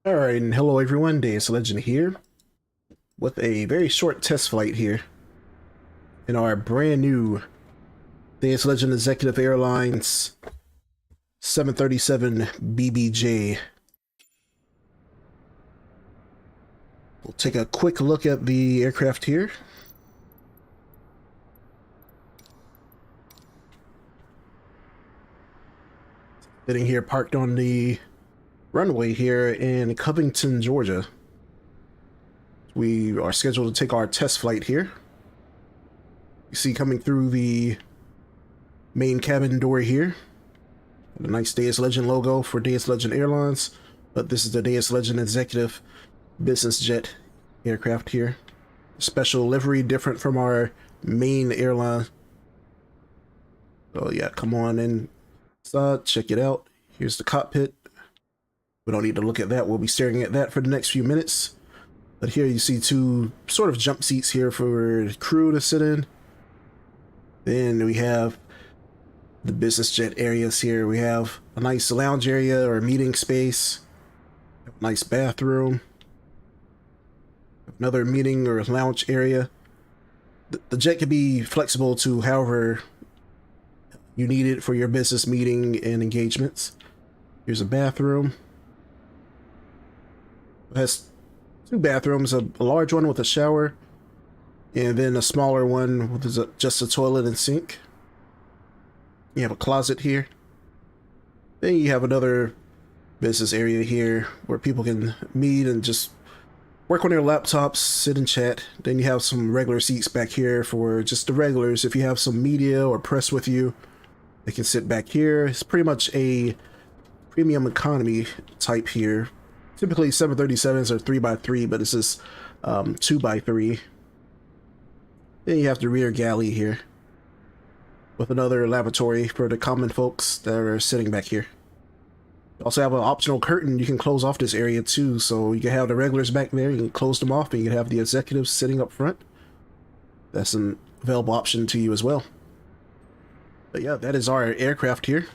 Alright, and hello everyone, Deus Legend here, with a very short test flight here in our brand new Deus Legend Executive Airlines 737 BBJ. We'll take a quick look at the aircraft here. Sitting here parked on the runway here in Covington, Georgia. We are scheduled to take our test flight here. You see coming through the main cabin door here, the nice Deus Legend logo for Deus Legend Airlines, but this is the Deus Legend Executive Business Jet aircraft here. Special livery, different from our main airline. So yeah, come on inside, check it out. Here's the cockpit. We don't need to look at that. We'll be staring at that for the next few minutes. But here you see two sort of jump seats here for crew to sit in. Then we have the business jet areas here. We have a nice lounge area or meeting space. Nice bathroom. Another meeting or lounge area. The jet can be flexible to however you need it for your business meeting and engagements. Here's a bathroom. It has two bathrooms, a large one with a shower, and then a smaller one with just a toilet and sink. You have a closet here. Then you have another business area here where people can meet and just work on their laptops, sit and chat. Then you have some regular seats back here for just the regulars. If you have some media or press with you, they can sit back here. It's pretty much a premium economy type here. Typically 737s are 3x3, but this is 2x3. Then you have the rear galley here with another lavatory for the common folks that are sitting back here. You also have an optional curtain you can close off this area too, so you can have the regulars back there, you can close them off, and you can have the executives sitting up front. That's an available option to you as well. But yeah, that is our aircraft here.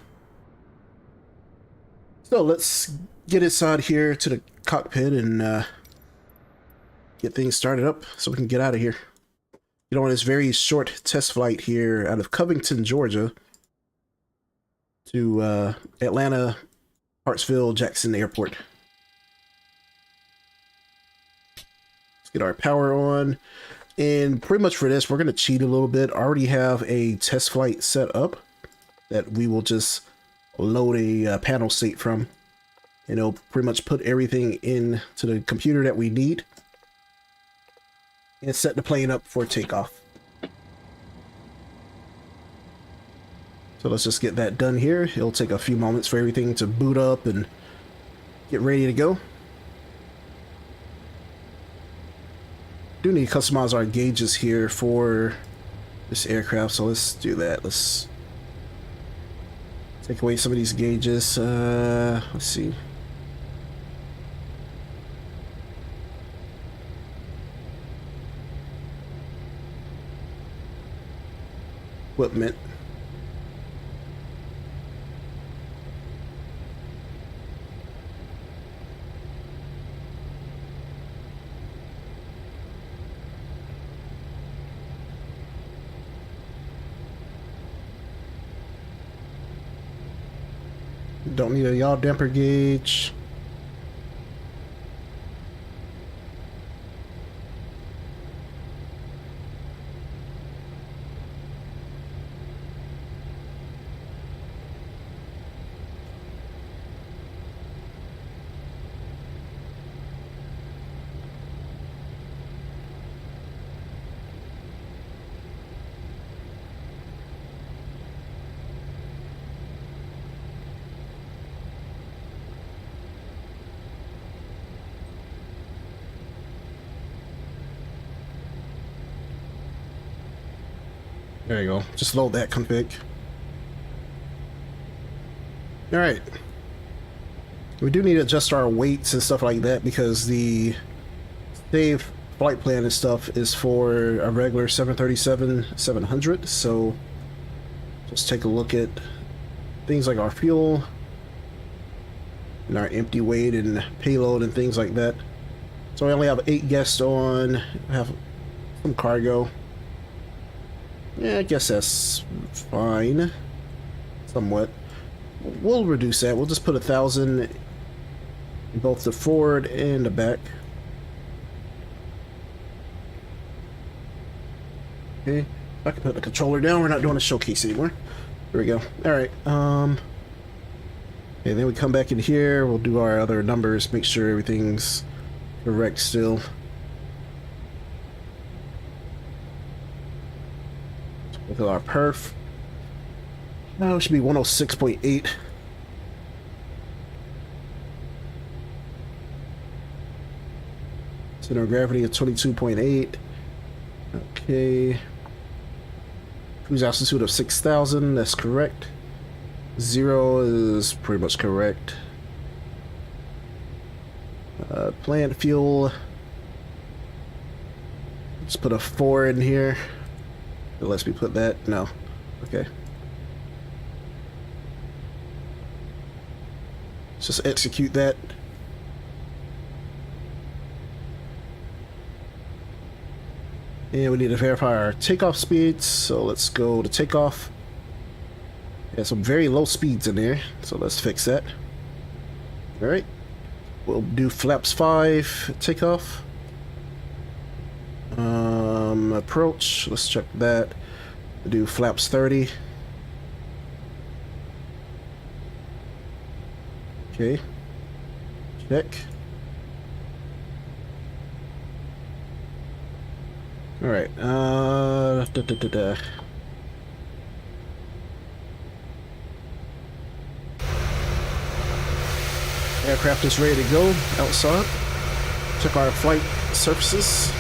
So let's get inside here to the cockpit and get things started up so we can get out of here. You know, on this very short test flight here out of Covington, Georgia to Atlanta, Hartsfield, Jackson Airport. Let's get our power on. And pretty much for this, we're going to cheat a little bit. I already have a test flight set up that we will just load a panel state from. And it'll pretty much put everything into the computer that we need and set the plane up for takeoff. So let's just get that done here. It'll take a few moments for everything to boot up and get ready to go. Do need to customize our gauges here for this aircraft, so let's do that. Let's take away some of these gauges. Let's see. Equipment. Don't need a yaw damper gauge. There you go. Just load that config. Alright. We do need to adjust our weights and stuff like that because the save flight plan and stuff is for a regular 737-700. So just take a look at things like our fuel. and our empty weight and payload and things like that. So we only have 8 guests on, have some cargo. Yeah, I guess that's fine. Somewhat. We'll reduce that. We'll just put 1,000 in both the forward and the back. Okay. I can put the controller down. We're not doing a showcase anymore. There we go. Alright. Okay, then we come back in here. We'll do our other numbers. Make sure everything's correct still. Look at our perf. No, it should be 106.8. Center of gravity of 22.8. Okay. Cruise altitude of 6,000. That's correct. 0 is pretty much correct. Plant fuel. Let's put a 4 in here. It lets me put that. No. Okay. Let's just execute that. And we need to verify our takeoff speeds. So let's go to takeoff. There's some very low speeds in there. So let's fix that. Alright. We'll do flaps 5 takeoff. Approach. Let's check that. We'll do flaps 30. Okay. Check. Alright. Aircraft is ready to go outside. Check our flight surfaces.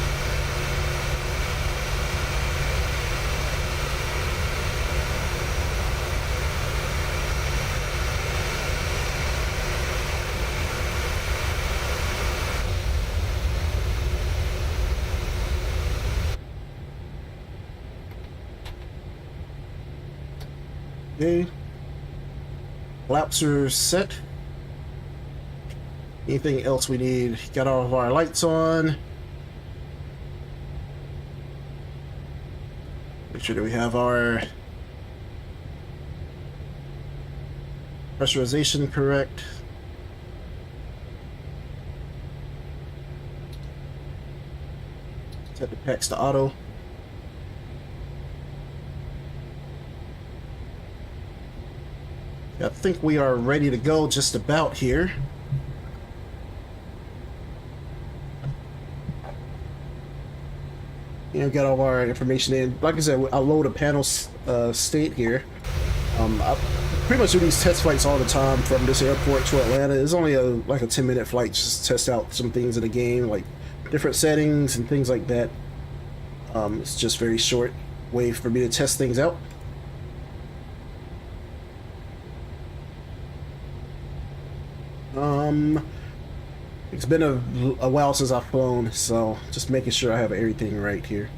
Okay. Flaps are set. Anything else we need? Got all of our lights on. Make sure that we have our pressurization correct. Set the packs to auto. I think we are ready to go just about here. You know, got all our information in. Like I said, I'll load a panel state here. I pretty much do these test flights all the time from this airport to Atlanta. It's only like a 10-minute flight just to test out some things in the game, like different settings and things like that. It's just very short way for me to test things out. It's been a while since I've flown, so just making sure I have everything right here.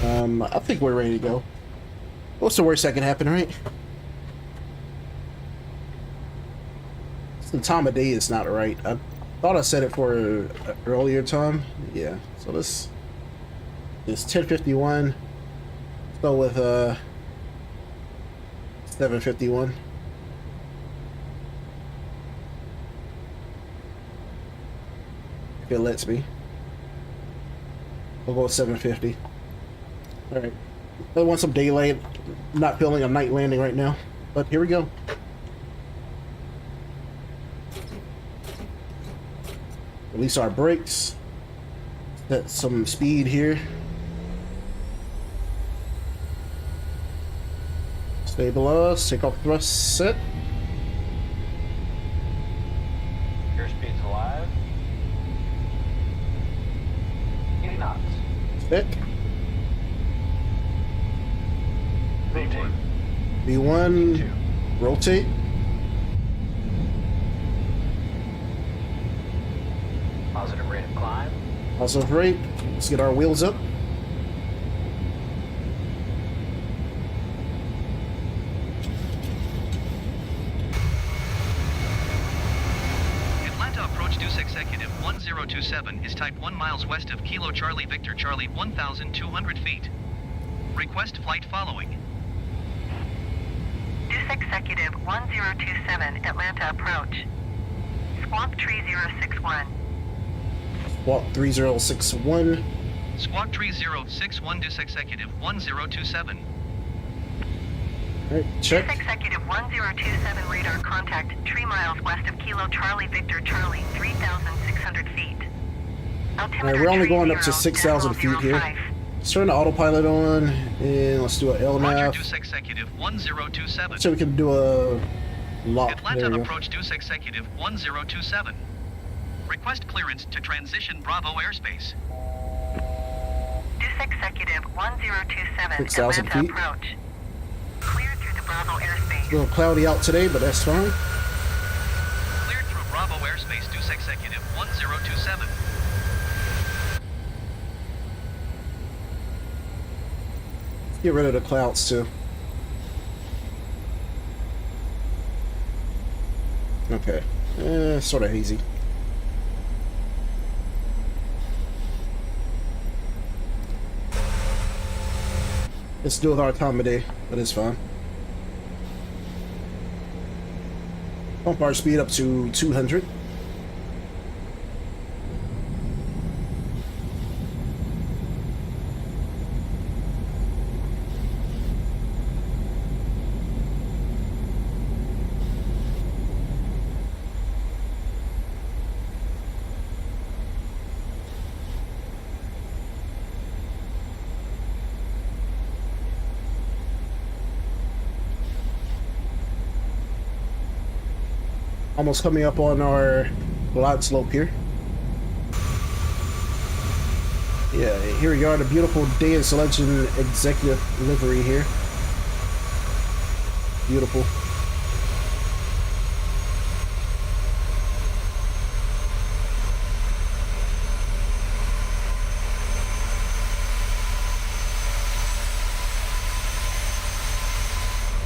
I think we're ready to go. What's the worst that can happen, right? It's the time of day is not right. I thought I set it for an earlier time. Yeah, so this is 10:51. Let's go with 7:51. If it lets me. We'll go with 7:50. Alright. I want some daylight. I'm not feeling a night landing right now. But here we go. Release our brakes. Set some speed here. Stabilize. Take off thrust. Set. Airspeed's alive. 80 knots. Set. Rotate. V1. Rotate. Positive rate of climb. Positive rate. Let's get our wheels up. 1027 is type 1 miles west of Kilo Charlie Victor Charlie 1,200 feet. Request flight following. Deuce Executive 1027 Atlanta approach. Squawk 3061. Walk 3061. Squawk 3061 Deuce Executive 1027. Alright, check. Deuce Executive 1027 radar contact 3 miles west of Kilo Charlie Victor Charlie 3,600 feet. Alright, we're only going up to 6,000 feet here. Let's turn the autopilot on and let's do an Roger, LNAV. Deuce Executive 1027. So we can do a lock. Atlanta There we go. approach Deuce Executive 1027. Request clearance to transition Bravo airspace. Deuce Executive 1027 6,000 Atlanta feet. approach. Cleared through the Bravo A airspace. little cloudy out today, but that's fine. Cleared through Bravo airspace Deuce Executive 1027. Get rid of the clouds too. Okay. Sort of hazy. Let's do with our time of day, but it's fine. Pump our speed up to 200. Almost coming up on our glide slope here. Yeah, here we are, the beautiful Deus Legend executive livery here. Beautiful.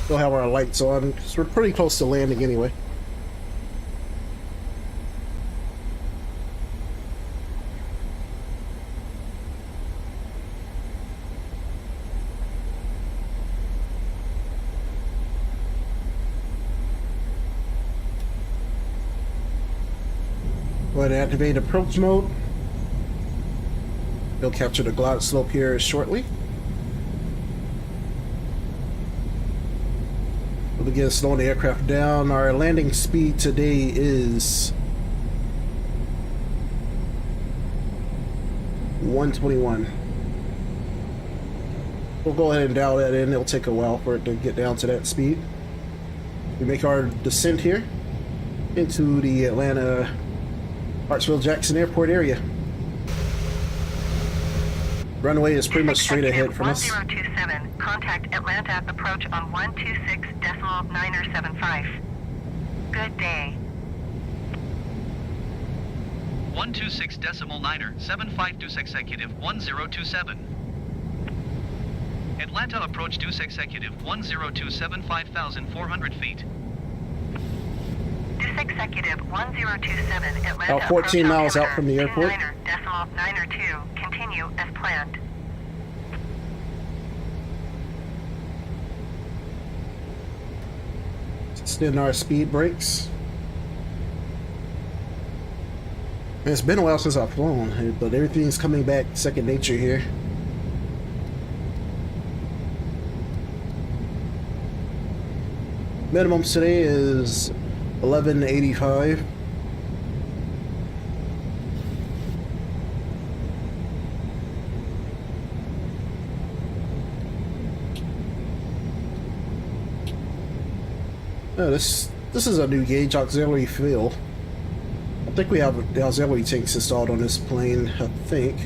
Still have our lights on, because we're pretty close to landing anyway. Go ahead and activate approach mode. We'll capture the glide slope here shortly. We'll begin slowing the aircraft down. Our landing speed today is 121. We'll go ahead and dial that in. It'll take a while for it to get down to that speed. We make our descent here into the Atlanta Hartsfield-Jackson Airport area. Runway is pretty much straight ahead from us. 1027, contact Atlanta approach on 126.975. Good day. 126.975 Deuce Executive 1027. Atlanta approach Deuce Executive 1027 5,400 feet. Deuce Executive 1027 Atlanta About 14 miles out from the airport. 9.902. Continue as planned. Extend our speed brakes. It's been a while since I've flown, but everything's coming back second nature here. Minimum today is 1185. Oh, this is a new gauge, auxiliary fill. I think we have the auxiliary tanks installed on this plane, I think.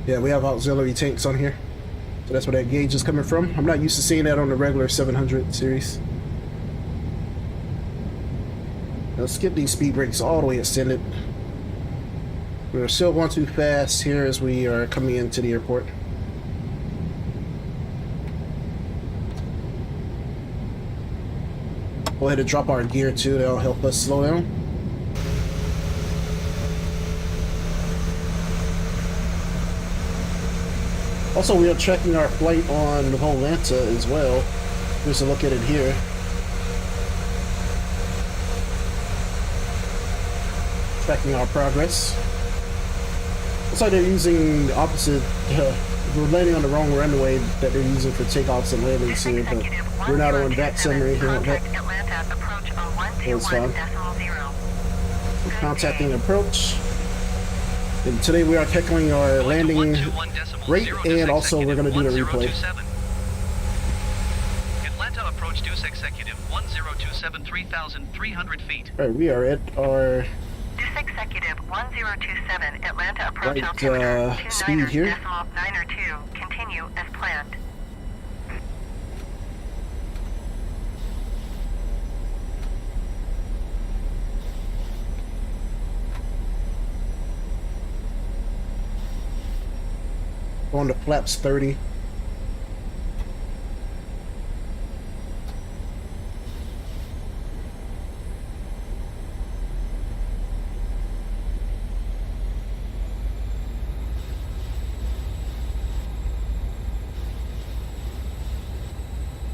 Yeah, we have auxiliary tanks on here. So that's where that gauge is coming from. I'm not used to seeing that on the regular 700 series. Let's get these speed brakes all the way extended. We're still going too fast here as we are coming into the airport. Go ahead and drop our gear too. That'll help us slow down. Also, we are checking our flight on Atlanta as well. Here's a look at it here. Tracking our progress. Looks like they're using the opposite. We're landing on the wrong runway that they're using for takeoffs and landings here, but we're not on that center or anything like that. It's fine. We're contacting approach. And today we are calculating our landing rate, and also we're going to do the replay. Atlanta approach Deuce Executive 1027, 3,300 feet. Alright, we are at our Deuce Executive 1027, Atlanta approach right altimeter speed here. 29.92. Continue as planned. On the flaps 30.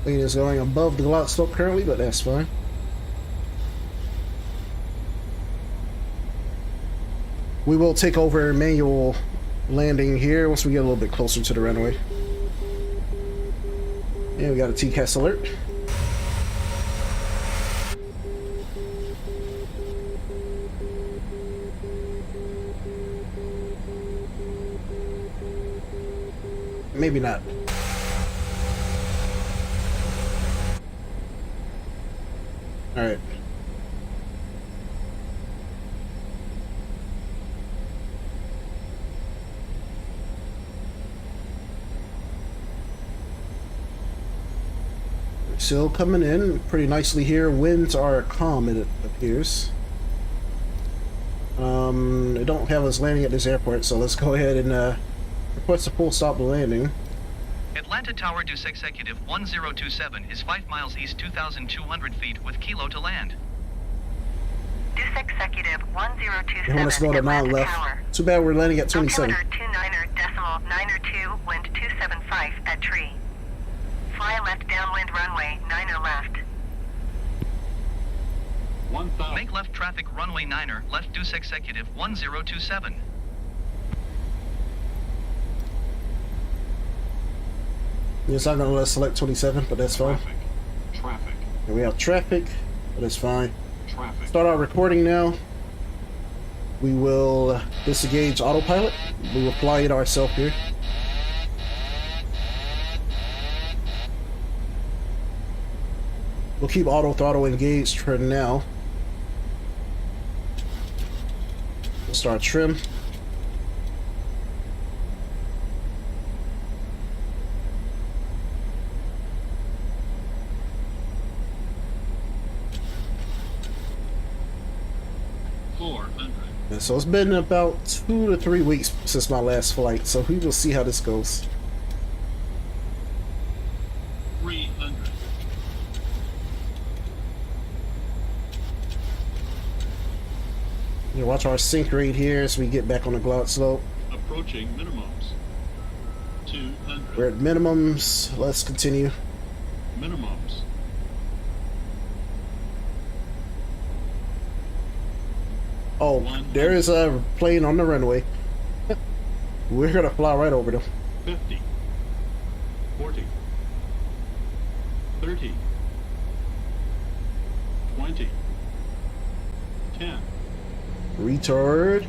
Plane is going above the glide slope currently, but that's fine. We will take over manual landing here once we get a little bit closer to the runway. And we got a TCAS alert. Maybe not. All right. Still coming in pretty nicely here. Winds are calm, it appears. They don't have us landing at this airport, so let's go ahead and request a full stop landing. Atlanta Tower Deuce Executive 1027 is 5 miles east, 2,200 feet with Kilo to land. Deuce Executive 1027, You want us to go to 9 Atlanta left. Tower. Too bad we're landing at 27. Altimeter 29.92, wind 275 at tree. Fly left downwind runway, 9er left. 1,000. Make left traffic runway 9er, left Deuce Executive 1027. It's not going to let us select 27, but that's fine. Traffic. And we have traffic, but that's fine. Traffic. Start our recording now. We will disengage autopilot. We will fly it ourselves here. We'll keep auto throttle engaged for now. We'll start trim. And so it's been about 2 to 3 weeks since my last flight, so we will see how this goes. 300. You watch our sync rate here as we get back on the glide slope. Approaching minimums. 200. We're at minimums. Let's continue. Minimums. Oh, there is a plane on the runway. We're gonna fly right over them. 50. 40. 30. 20. 10. Retard.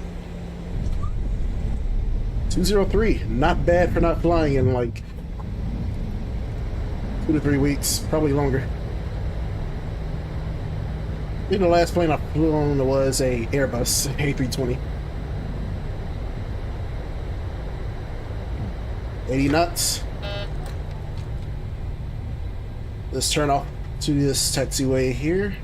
203. Not bad for not flying in like 2 to 3 weeks, probably longer. I think the last plane I flew on was a Airbus A320. 80 knots. Let's turn off to this taxiway here.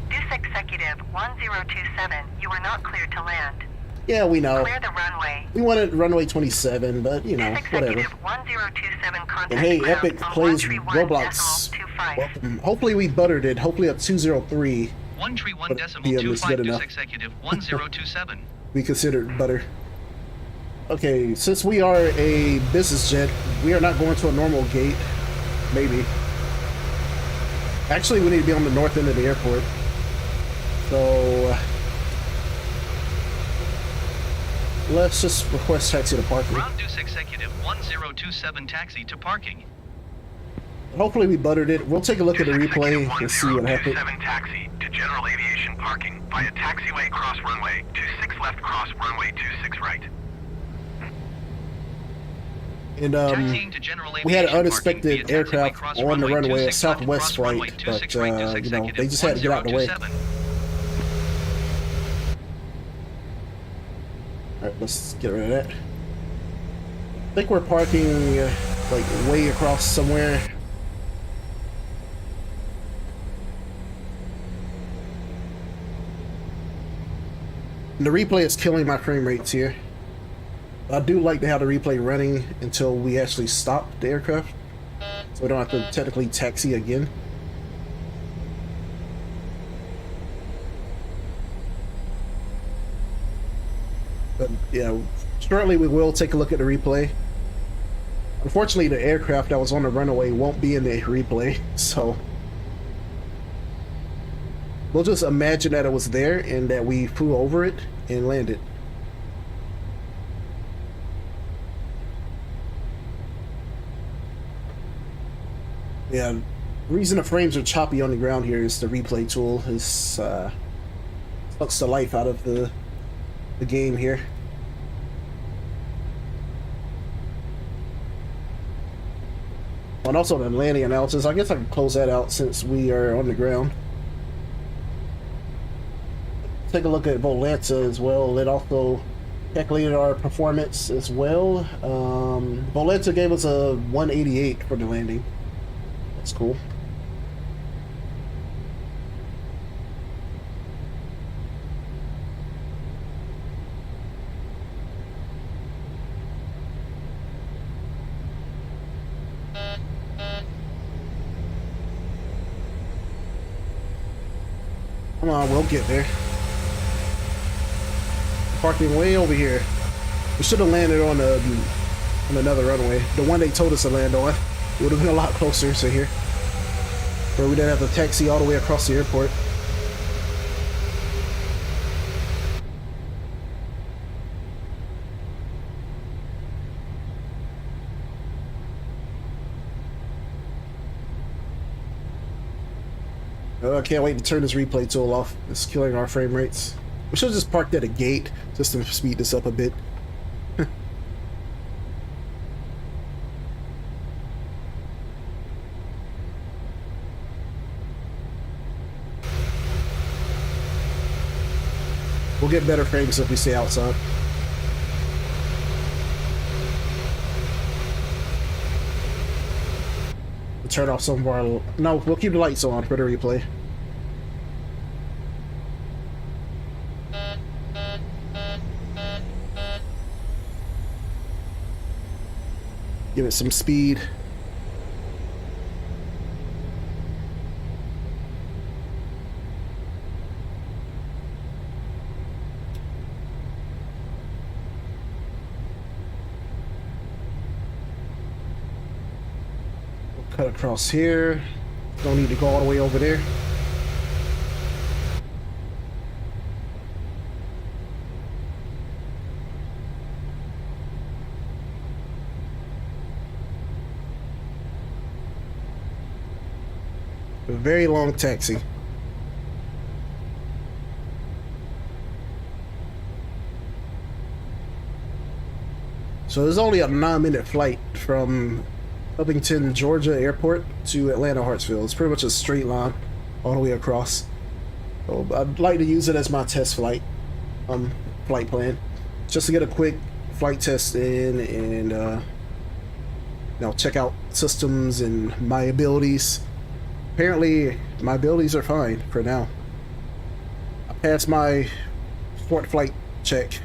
Deuce Executive 1027, you are not cleared to land. Yeah, we know. Clear the runway. We wanted runway 27, but you know, This whatever. executive 1027 contact And hey, ground Epic on plays 131 Roblox. decimal 25. Welcome. Hopefully we buttered it. Hopefully a 203 131 But decimal PM is good 25 enough. Deuce executive 1027. we considered butter. Okay, since we are a business jet, we are not going to a normal gate. Maybe. Actually, we need to be on the north end of the airport. So let's just request taxi to parking. Ground Deuce executive 1027 taxi to parking. Hopefully we buttered it. We'll take a look at the replay and see what happened. 1027 taxi to general aviation parking via taxiway cross runway 26 left cross runway 26 right. And Taxiing to general we had an aviation unexpected parking via taxiway aircraft cross on the runway runway, a 26 left Southwest cross runway flight, 26 but right, Deuce you know, executive they just had to get out of the way. 1027. All right, let's get rid of that. I think we're parking like way across somewhere. And the replay is killing my frame rates here. I do like to have the replay running until we actually stop the aircraft, so we don't have to technically taxi again. But yeah, shortly we will take a look at the replay. Unfortunately, the aircraft that was on the runway won't be in the replay, so we'll just imagine that it was there and that we flew over it and landed. Yeah, the reason the frames are choppy on the ground here is the replay tool is sucks the life out of the game here. And also the landing analysis, I guess I can close that out since we are on the ground. Take a look at Volanta as well. It also calculated our performance as well. Volanta gave us a 188 for the landing. That's cool. Come on, we'll get there. Parking way over here. We should have landed on another runway. The one they told us to land on. Would have been a lot closer to here. Where we didn't have to taxi all the way across the airport. I can't wait to turn this replay tool off. It's killing our frame rates. We should have just parked at a gate just to speed this up a bit. We'll get better frames if we stay outside. We'll turn off some of our... No, we'll keep the lights on for the replay. Give it some speed. We'll cut across here. Don't need to go all the way over there. A very long taxi. So there's only a 9-minute flight from Covington, Georgia airport to Atlanta Hartsfield. It's pretty much a straight line all the way across. So I'd like to use it as my test flight plan, just to get a quick flight test in and you know, check out systems and my abilities. Apparently, my abilities are fine for now. I passed my sport flight check.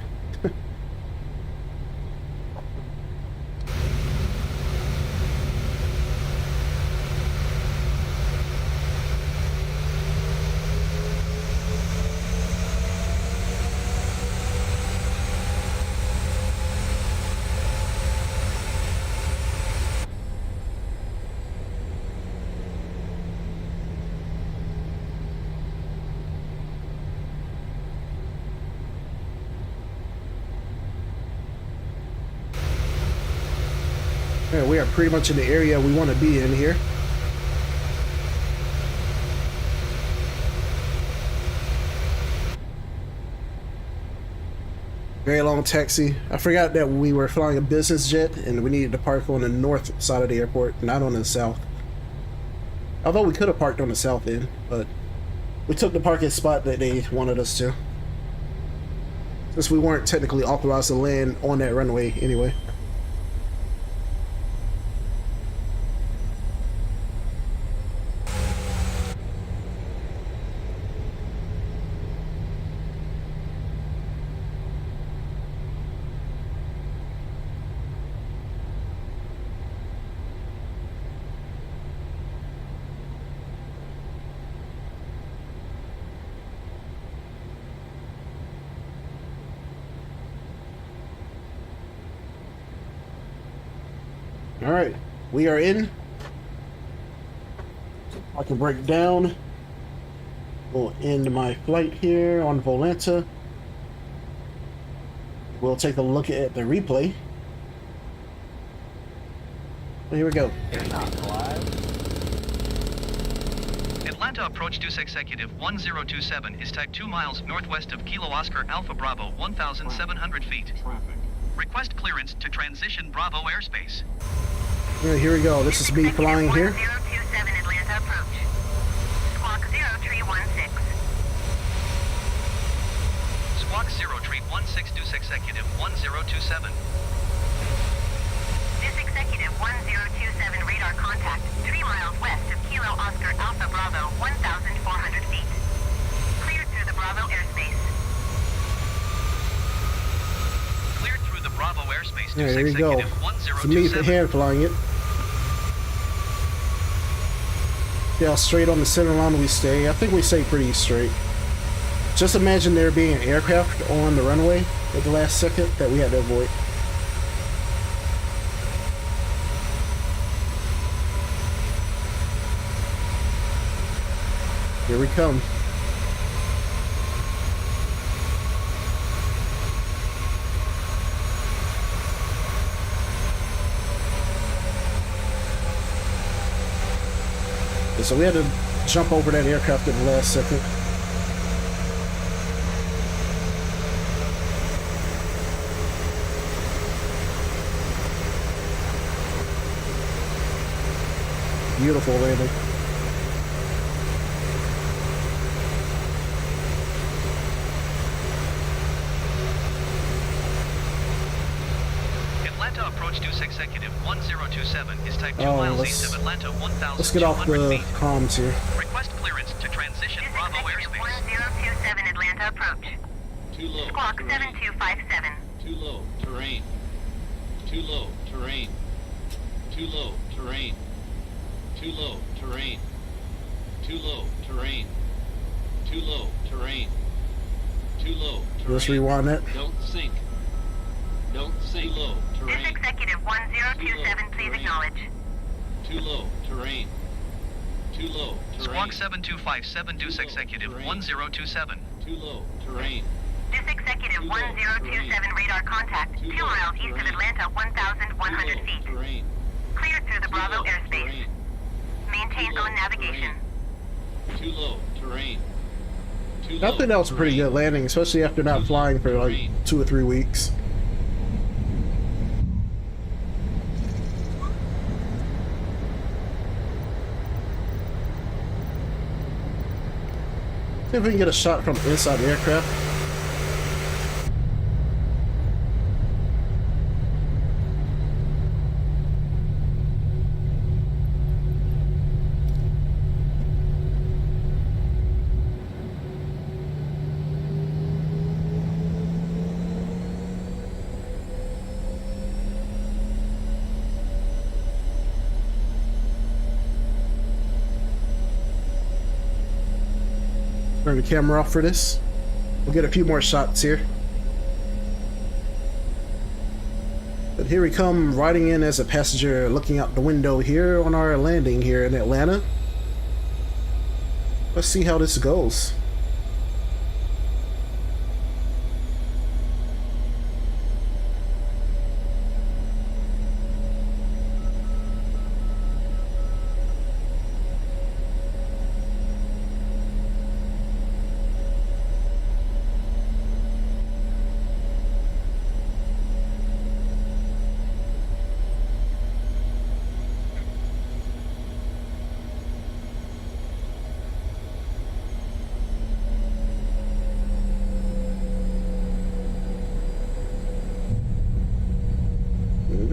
we are pretty much in the area we want to be in here. Very long taxi. I forgot that we were flying a business jet and we needed to park on the north side of the airport, not on the south. Although we could have parked on the south end, but we took the parking spot that they wanted us to, since we weren't technically authorized to land on that runway anyway. All right, we are in. I can break down. We'll end my flight here on Volanta. We'll take a look at the replay. Here we go. Atlanta approach Deuce Executive 1027 is tagged 2 miles northwest of Kilo Oscar Alpha Bravo 1,700 feet. Traffic. Request clearance to transition Bravo airspace. Yeah, here we go. This is me flying here. 1027 Atlanta approach. Squawk 0316. Squawk 0316 Deuce Executive 1027. This Executive 1027 radar contact 3 miles west of Kilo Oscar Alpha Bravo 1,400 feet. Cleared through the Bravo airspace. Cleared through the Bravo airspace. Yeah, Deuce here we go. Executive It's me for 1027. hand flying it. See how straight on the center line we stay. I think we stay pretty straight. Just imagine there being an aircraft on the runway at the last second that we had to avoid. Here we come. So we had to jump over that aircraft at the last second. Beautiful landing. Atlanta approach Deuce Executive 1027 is type 2 Oh, miles let's- east of Atlanta 1,200 Let's get off the feet. comms here. Request clearance to transition This Bravo Executive airspace. 1027 Atlanta approach. Too low. Squawk terrain. 7257. Too low. Terrain. Too low. Terrain. Too low. Terrain. Too low. Terrain. Too low. Terrain. Too low. Terrain. Too low. Terrain. Let's rewind that. Don't sink. Don't sink. Too low. This Terrain. Executive 1027, please Terrain. acknowledge. Too low. Terrain. Too low. Terrain. Squawk 7257 Deuce Executive 1027. Too low. Terrain. This Executive 1027 radar contact 2 miles east of Atlanta 1,100 feet. Terrain. Cleared through the Too Bravo low. airspace. Terrain. Maintain Too low. zone navigation. Too low. Terrain. Too I low. think that was a pretty good landing, especially after not flying for like 2 or 3 weeks. See if we can get a shot from inside the aircraft. Turn the camera off for this. We'll get a few more shots here. But here we come, riding in as a passenger, looking out the window here on our landing here in Atlanta. Let's see how this goes.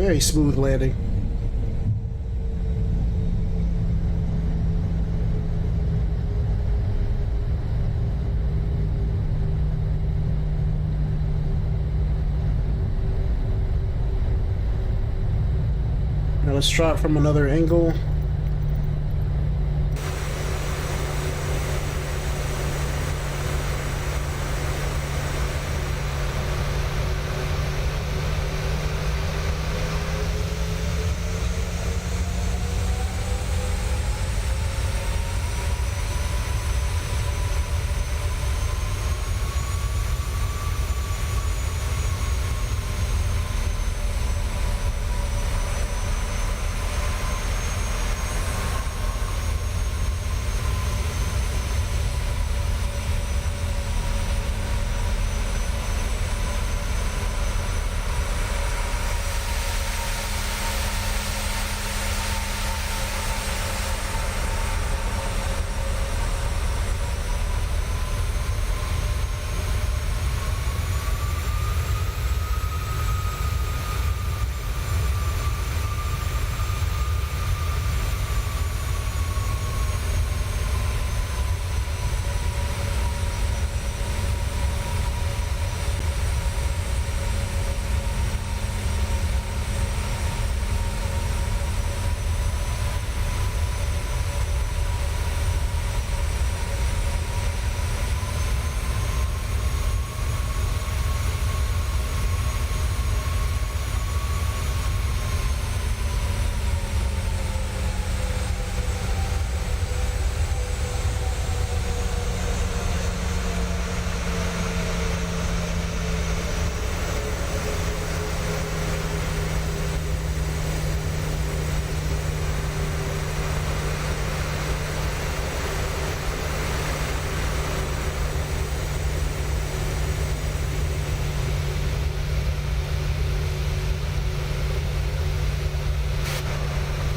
Very smooth landing. Now let's try it from another angle.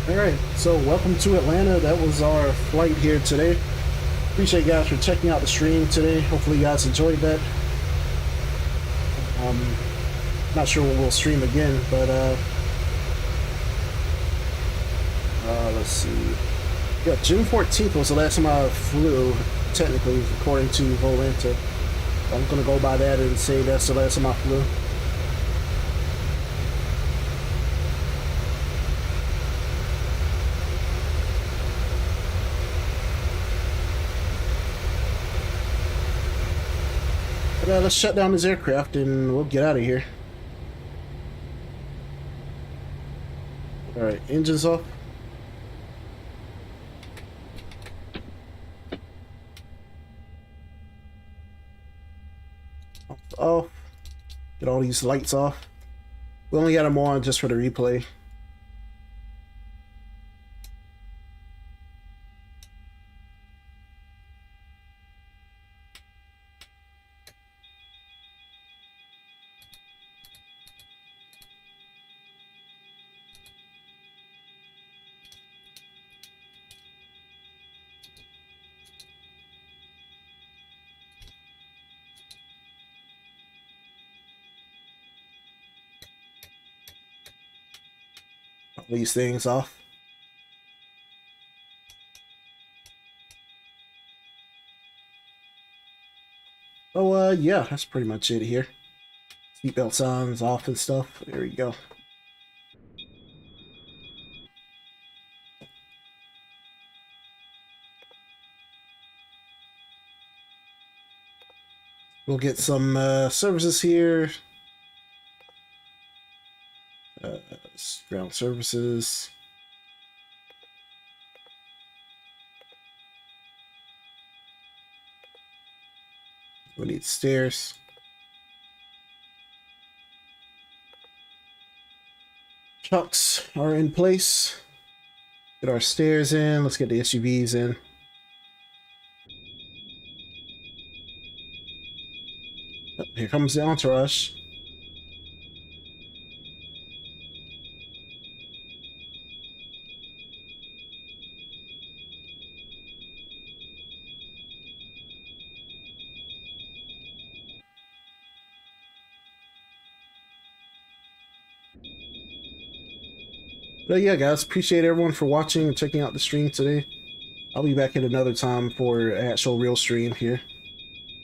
Alright, so welcome to Atlanta. That was our flight here today. Appreciate you guys for checking out the stream today. Hopefully you guys enjoyed that. Not sure when we'll stream again, but let's see. Yeah, June 14th was the last time I flew, technically, according to Volanta. I'm gonna go by that and say that's the last time I flew. Let's shut down this aircraft and we'll get out of here. Alright, engines off. Off. Get all these lights off. We only got them on just for the replay. These things off. Oh, yeah, that's pretty much it here. Seatbelt sounds off and stuff. There we go. We'll get some services here. Ground services. We need stairs. Trucks are in place. Get our stairs in. Let's get the SUVs in. Oh, here comes the entourage. But yeah, guys, appreciate everyone for watching and checking out the stream today. I'll be back at another time for an actual real stream here.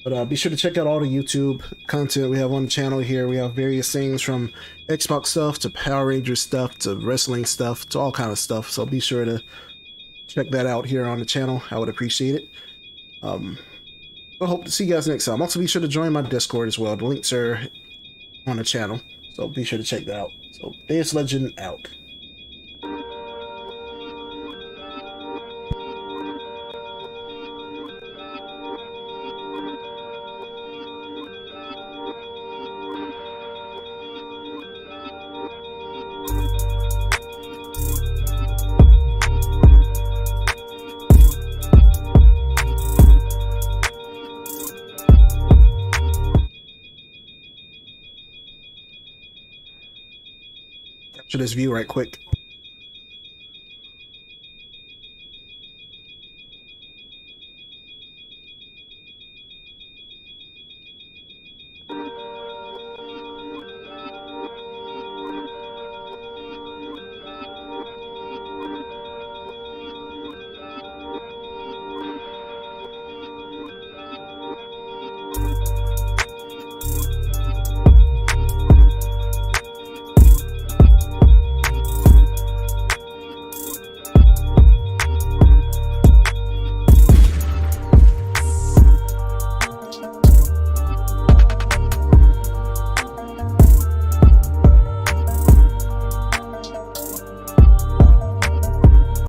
But be sure to check out all the YouTube content we have on the channel here. We have various things from Xbox stuff to Power Rangers stuff to wrestling stuff to all kind of stuff. So be sure to check that out here on the channel. I would appreciate it. I hope to see you guys next time. Also, be sure to join my Discord as well. The links are on the channel, so be sure to check that out. So, Deus Legend out. Capture this view right quick.